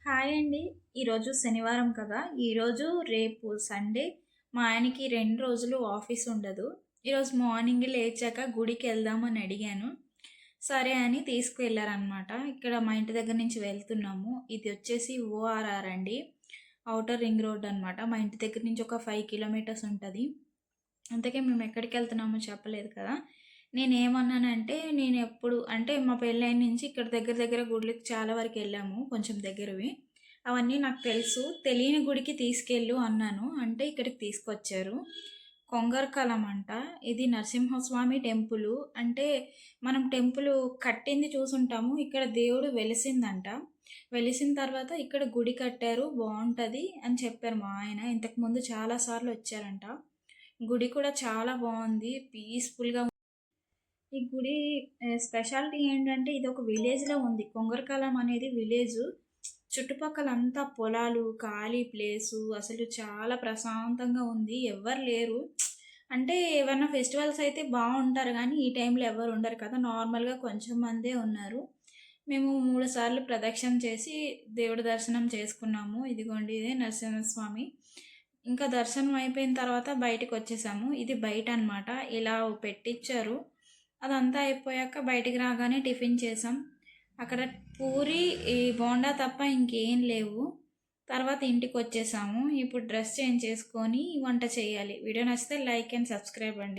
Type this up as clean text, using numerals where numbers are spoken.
Hi అండి. ఈరోజు శనివారం కదా! ఈరోజు, రేపు సండే మా ఆయనకి 2 రోజులు ఆఫీస్ ఉండదు. ఈరోజు మార్నింగ్ లేచాక గుడికెళ్దామని అడిగాను. సరే అని తీసుకువెళ్లారనమాట. ఇక్కడ మా ఇంటి దగ్గర నుంచి వెళ్తున్నాము. ఇది వచ్చేసి ఓఆర్ఆర్ అండి. ఔటర్ రింగ్ రోడ్ అనమాట. మా ఇంటి దగ్గర నుంచి ఒక 5 కిలోమీటర్స్ ఉంటది. ఇంతకీ మేము ఎక్కడికెళ్తున్నామో చెప్పలేదు కదా! నేనేమన్నానంటే, నేనెప్పుడు అంటే మా పెళ్ళైన నుంచి ఇక్కడ దగ్గర దగ్గర గుడులకి చాలా వరకెళ్ళాము. కొంచెం దగ్గరవి. అవన్నీ నాకు తెలుసు. తెలియని గుడికి తీసుకెళ్ళు అన్నాను. అంటే ఇక్కడికి తీసుకొచ్చారు. కొంగరకలం అంట. ఇది నరసింహస్వామి టెంపులు. అంటే మనం టెంపులు కట్టింది చూసుంటాము. ఇక్కడ దేవుడు వెలిసిందంట. వెలిసిన తర్వాత ఇక్కడ గుడి కట్టారు. బావుంటది అని చెప్పారు మా ఆయన. ఇంతకుముందు చాలా సార్లు వచ్చారంట. గుడి కూడా చాలా బావుంది. పీస్‌ఫుల్‌గా ఈ గుడి స్పెషాలిటీ ఏంటంటే ఇదొక విలేజ్‌లో ఉంది. కొంగరకాలం అనేది విలేజు. చుట్టుపక్కలంతా పొలాలు, ఖాళీ ప్లేసు అసలు చాలా ప్రశాంతంగా ఉంది. ఎవ్వరు లేరు. అంటే ఏవన్నా ఫెస్టివల్స్ అయితే బావుంటారు గానీ, ఈ టైంలో ఎవ్వరు ఉండరు కదా! నార్మల్‌గా కొంచెం మందే ఉన్నారు. మేము 3 సార్లు ప్రదక్షిణ చేసి దేవుడి దర్శనం చేసుకున్నాము. ఇదిగోండి ఇదే నరసింహస్వామి. ఇంకా దర్శనం అయిపోయిన తర్వాత బయటికొచ్చేసాము. ఇది బయటనమాట. ఇలా పెట్టిచ్చారు. అదంతా అయిపోయాక బయటికి రాగానే టిఫిన్ చేసాం. అక్కడ పూరి, ఈ బోండా తప్ప ఇంకేం లేవు. తర్వాత ఇంటికొచ్చేసాము. ఇప్పుడు డ్రెస్ చేంజ్ చేసుకొని వంట చేయాలి. వీడియో నచ్చితే లైక్ అండ్ సబ్స్క్రైబ్ అండి.